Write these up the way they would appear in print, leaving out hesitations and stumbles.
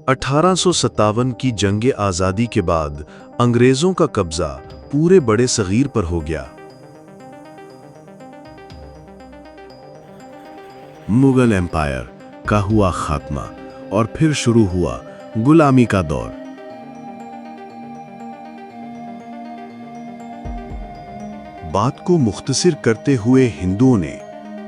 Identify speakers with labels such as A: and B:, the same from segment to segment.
A: 1857 की जंग आज़ादी के बाद अंग्रेज़ों का कब्जा पूरे बड़े सगीर पर हो गया।
B: मुगल एम्पायर का हुआ खात्मा और फिर शुरू हुआ गुलामी का दौर। बात को मुख्तसर करते हुए हिंदुओं ने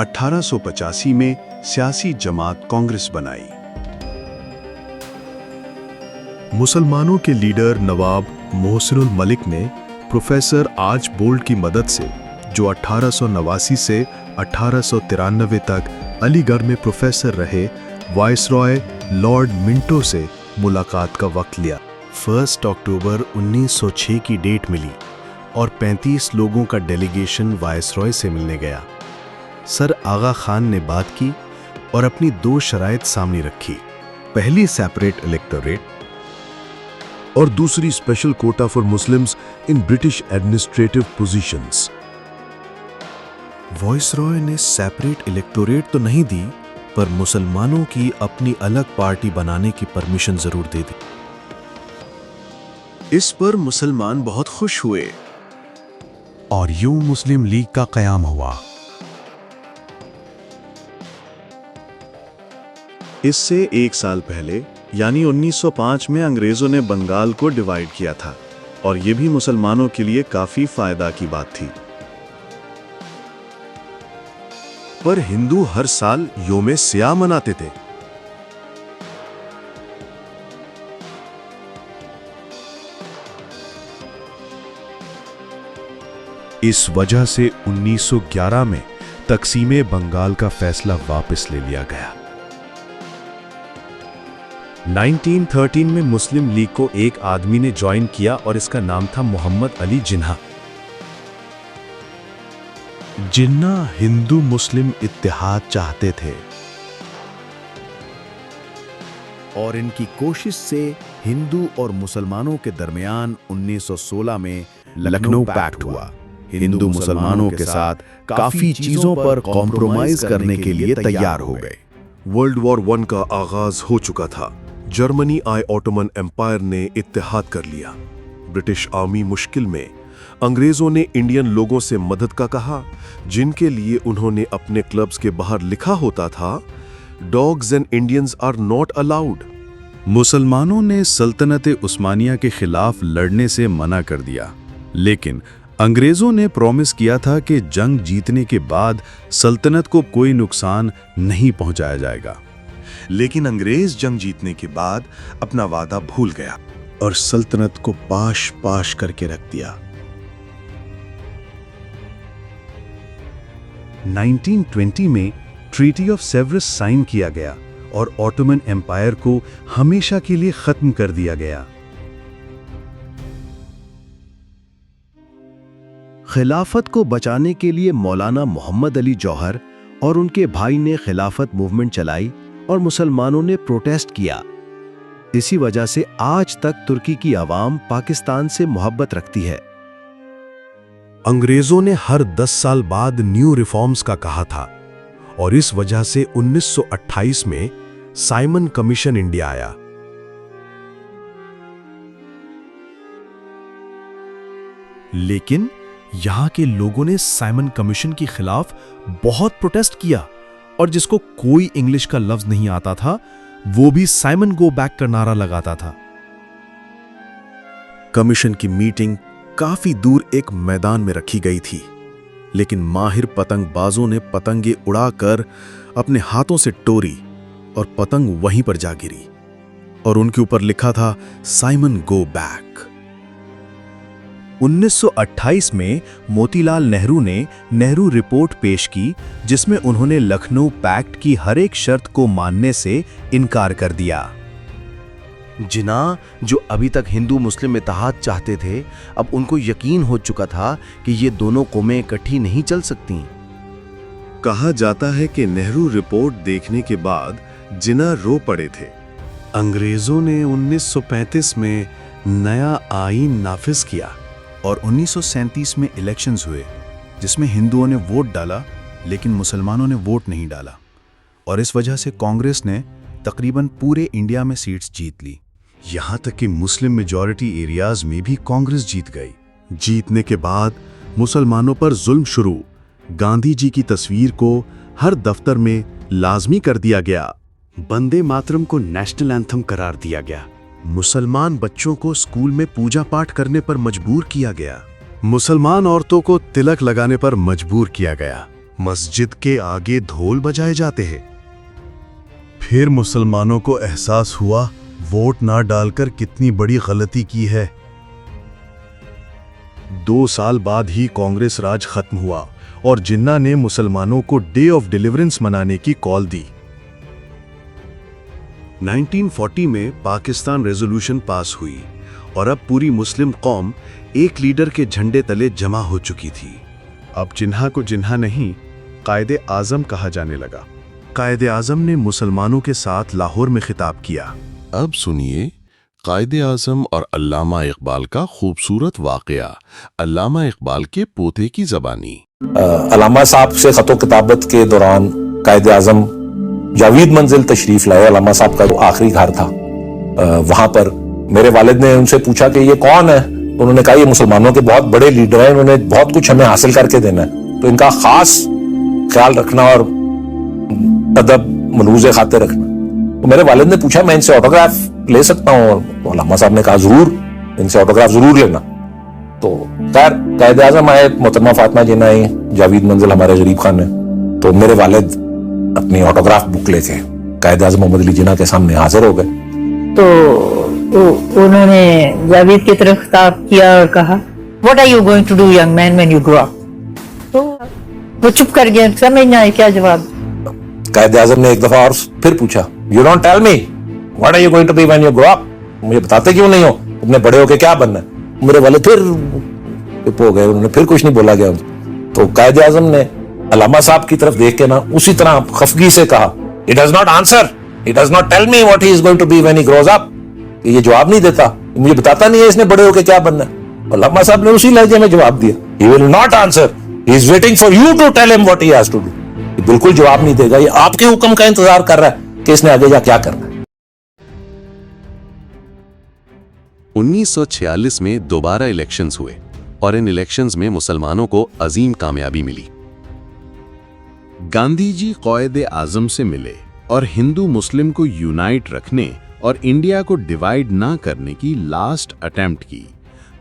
B: 1885 में सियासी जमात कांग्रेस बनाई। मुसलमानों के लीडर नवाब मोहसिनुल मलिक ने प्रोफेसर आर्चबोल्ड की मदद से, जो 1889 से 1893 तक अलीगढ़ में प्रोफेसर रहे, वाइसरॉय लॉर्ड मिंटो से मुलाकात का वक्त लिया। 1 अक्टूबर 1906 की डेट मिली और 35 लोगों का डेलीगेशन वाइसरॉय से मिलने गया। सर आगा खान ने बात की और अपनी 2 शराइत सामने रखी। पहली सेपरेट इलेक्टोरेट
A: और दूसरी special Kota for Muslims in British administrative positions.
B: Viceroy ने सेपरेट इलेक्टोरेट तो नहीं दी, पर मुसलमानों की अपनी अलग पार्टी बनाने की परमिशन जरूर दे दी। इस पर मुसलमान बहुत खुश हुए और यूं मुस्लिम लीग का कयाम हुआ।
A: इससे 1 साल पहले यानी 1905 में अंग्रेजों ने बंगाल को डिवाइड किया था और यह भी मुसलमानों के लिए काफी फायदा की बात थी। पर हिंदू हर साल योम सियाह मनाते थे।
B: इस वजह से 1911 में तकसीमे बंगाल का फैसला वापस ले लिया गया।
A: 1913 में मुस्लिम लीग को एक आदमी ने ज्वाइन किया और इसका नाम था मोहम्मद अली जिन्ना।
B: जिन्ना हिंदू मुस्लिम इत्तेहाद चाहते थे और इनकी कोशिश से हिंदू और मुसलमानों के दरमियान 1916 में लखनऊ पैक्ट हुआ। हिंदू मुसलमानों के साथ काफी चीजों पर कॉम्प्रोमाइज करने के लिए तैयार हो गए।
A: वर्ल्ड वॉर 1 का आगाज हो चुका था। जर्मनी आए ऑटोमन एम्पायर ने इत्तेहाद कर लिया। ब्रिटिश आर्मी मुश्किल में। अंग्रेजों ने इंडियन लोगों से मदद का कहा, जिनके लिए उन्होंने अपने क्लब्स के बाहर लिखा होता था, dogs and Indians are not allowed.
B: मुसलमानों ने सल्तनत उस्मानिया के खिलाफ लड़ने से मना कर दिया, लेकिन अंग्रेजों ने प्रॉमिस किया था कि जंग जीतने के बाद सल्तनत को कोई नुकसान नहीं पहुंचाया जाएगा।
A: लेकिन अंग्रेज जंग जीतने के बाद अपना वादा भूल गया
B: और सल्तनत को पाश पाश करके रख दिया।
A: 1920 में ट्रीटी ऑफ सेवरस साइन किया गया और ऑटोमन एम्पायर को हमेशा के लिए खत्म कर दिया गया।
B: खिलाफत को बचाने के लिए मौलाना मोहम्मद अली जौहर और उनके भाई ने खिलाफत मूवमेंट चलाई और मुसलमानों ने प्रोटेस्ट किया। इसी वजह से आज तक तुर्की की आवाम पाकिस्तान से मोहब्बत रखती है।
A: अंग्रेजों ने हर 10 साल बाद न्यू रिफॉर्म्स का कहा था और इस वजह से 1928 में साइमन कमीशन इंडिया आया।
B: लेकिन यहां के लोगों ने साइमन कमीशन के खिलाफ बहुत प्रोटेस्ट किया और जिसको कोई इंग्लिश का लफ्ज नहीं आता था, वो भी साइमन गो बैक का नारा लगाता था। कमीशन की मीटिंग काफी दूर एक मैदान में रखी गई थी, लेकिन माहिर पतंगबाजों ने पतंगे उड़ाकर अपने हाथों से टोरी और पतंग वहीं पर जा गिरी और उनके ऊपर लिखा था साइमन गो बैक।
A: 1928 में मोतीलाल नेहरू ने नेहरू रिपोर्ट पेश की, जिसमें उन्होंने लखनऊ पैक्ट की हर एक शर्त को मानने से इनकार कर दिया।
C: जिन्ना, जो अभी तक हिंदू मुस्लिम इत्तेहाद चाहते थे, अब उनको यकीन हो चुका था कि ये दोनों कौमें इकट्ठी नहीं चल सकती।
A: कहा जाता है कि नेहरू रिपोर्ट देखने के बाद जिन्ना रो पड़े थे।
B: अंग्रेजों ने 1935 में नया आईन नाफिज किया और 1937 में इलेक्शंस हुए, जिसमें हिंदुओं ने वोट डाला लेकिन मुसलमानों ने वोट नहीं डाला और इस वजह से कांग्रेस ने तकरीबन पूरे इंडिया में सीट्स जीत ली। यहाँ तक कि मुस्लिम मेजॉरिटी एरियाज में भी कांग्रेस जीत गई। जीतने के बाद मुसलमानों पर जुल्म शुरू। गांधी जी की तस्वीर को हर दफ्तर में लाजमी कर दिया गया। वंदे मातरम को नेशनल एंथम करार दिया गया। मुसलमान बच्चों को स्कूल में पूजा पाठ करने पर मजबूर किया गया। मुसलमान औरतों को तिलक लगाने पर मजबूर किया गया। मस्जिद के आगे ढोल बजाए जाते हैं। फिर मुसलमानों को एहसास हुआ वोट ना डालकर कितनी बड़ी गलती की है। 2 साल बाद ही कांग्रेस राज खत्म हुआ और जिन्ना ने मुसलमानों को डे ऑफ डिलीवरेंस मनाने की कॉल दी। 1940 में पाकिस्तान रेजोल्यूशन पास हुई और अब पूरी मुस्लिम कौम एक लीडर के झंडे तले जमा हो चुकी थी। अब जिन्हा को जिन्हा नहीं, कायदे आजम कहा जाने लगा। कायदे आजम ने मुसलमानों के साथ लाहौर में खिताब किया।
D: अब सुनिए कायदे आज़म और अल्लामा इकबाल का खूबसूरत वाक़या, अल्लामा इकबाल के पोते की ज़बानी।
E: अल्लामा साहब से खतो किताबत के दौरान कायदे आज़म जावीद मंजिल तशरीफ लाए। अल्लामा साहब का जो आखिरी घर था वहां पर मेरे वालिद ने उनसे पूछा कि ये कौन है। तो उन्होंने कहा ये मुसलमानों के बहुत बड़े लीडर हैं, उन्होंने बहुत कुछ हमें हासिल करके देना है, तो इनका खास ख्याल रखना और अदब मलूज़े खाते रखना। तो मेरे वालिद ने पूछा मैं इनसे ऑटोग्राफ ले सकता हूँ? और अल्लामा साहब ने कहा जरूर, इनसे ऑटोग्राफ जरूर लेना। तो खैर कायदे आज़म आए, मोहतरमा फातिमा जिन्ना आई, जावीद मंजिल हमारे गरीब खान ने। तो मेरे वालिद अपनी ऑटोग्राफ बुक लेके कायदे आज़म मोहम्मद अली जिन्ना के सामने हाजिर हो गए।
F: तो उन्होंने जावेद की तरफ खिताब किया और कहा what are you going to do young man when you grow up. तो वो चुप कर गया, समझ नहीं आया क्या जवाब।
E: कायदे आज़म ने एक दफा और फिर पूछा you don't tell me what are you going to be when you grow up, मुझे बताते क्यों नहीं हो, तुमने बड़े होके क्या बनना है। मेरे वाले फिर चुप हो गए, उन्होंने फिर कुछ नहीं बोला गया। तो कायदे आज़म ने अल्लामा साहब की तरफ देख के ना उसी तरह खफगी से कहा he does not answer, he does not tell me what he is going to be when he grows up. ये जवाब नहीं देता, मुझे बताता नहीं है इसने बड़े होके क्या बनना है। अल्लामा साहब ने उसी लहजे में जवाब दिया he will not answer, he is waiting for you to tell him what he has to do. बिल्कुल जवाब नहीं देगा, ये आपके हुक्म का इंतजार कर रहा है कि इसने आगे जा क्या करना है।
D: 1946 में दोबारा इलेक्शंस हुए और इन इलेक्शंस में मुसलमानों को अजीम कामयाबी मिली। गांधी जी कायदे आज़म से मिले और हिंदू मुस्लिम को यूनाइट रखने और इंडिया को डिवाइड ना करने की लास्ट अटेम्प्ट की,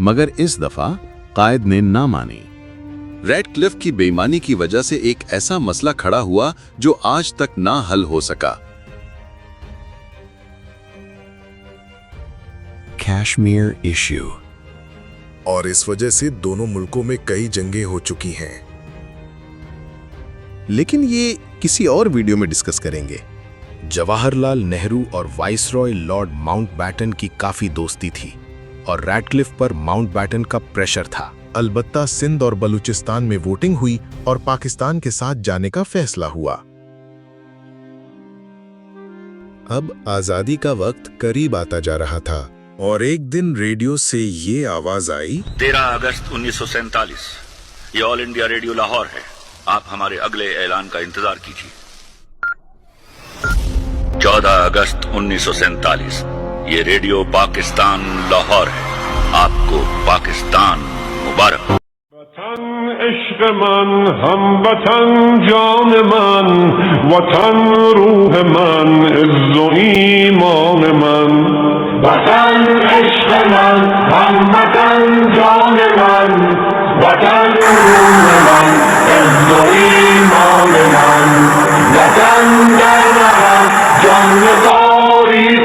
D: मगर इस दफा कायद ने ना माने। रेडक्लिफ की बेईमानी की वजह से एक ऐसा मसला खड़ा हुआ जो आज तक ना हल हो सका। कश्मीर इश्यू।
G: और इस वजह से दोनों मुल्कों में कई जंगें हो चुकी हैं।
B: लेकिन ये किसी और वीडियो में डिस्कस करेंगे। जवाहरलाल नेहरू और वाइसरॉय लॉर्ड माउंटबैटन की काफी दोस्ती थी और रैडक्लिफ पर माउंटबैटन का प्रेशर था। अलबत्ता सिंध और बलूचिस्तान में वोटिंग हुई और पाकिस्तान के साथ जाने का फैसला हुआ। अब आजादी का वक्त करीब आता जा रहा था और एक दिन रेडियो से ये आवाज आई,
H: 13 अगस्त 1947, ये ऑल इंडिया रेडियो लाहौर है, आप हमारे अगले ऐलान का इंतजार कीजिए। 14 अगस्त 1947, ये रेडियो पाकिस्तान लाहौर है, आपको पाकिस्तान मुबारक।
I: वतन इश्क मन, हम वतन जान मन, वतन रूह मन, इज्जो ईमान मन। वतन इश्क मन, हम वतन जान मन, वतन रूह मन, इज्जो ईमान मन। वतन दरम जंग तारी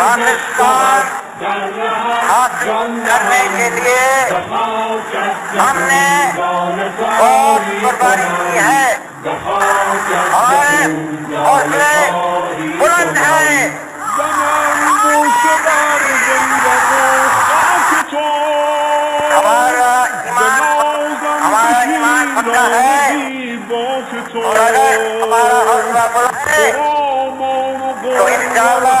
J: पाकिस्तान हासिल करने के लिए हमने बहुत कुर्बानी की है और हौसले बुलंद हैं। हमारा ईमान पक्का है और अगर हमारा हौसला बुलंद है तो इंशाअल्लाह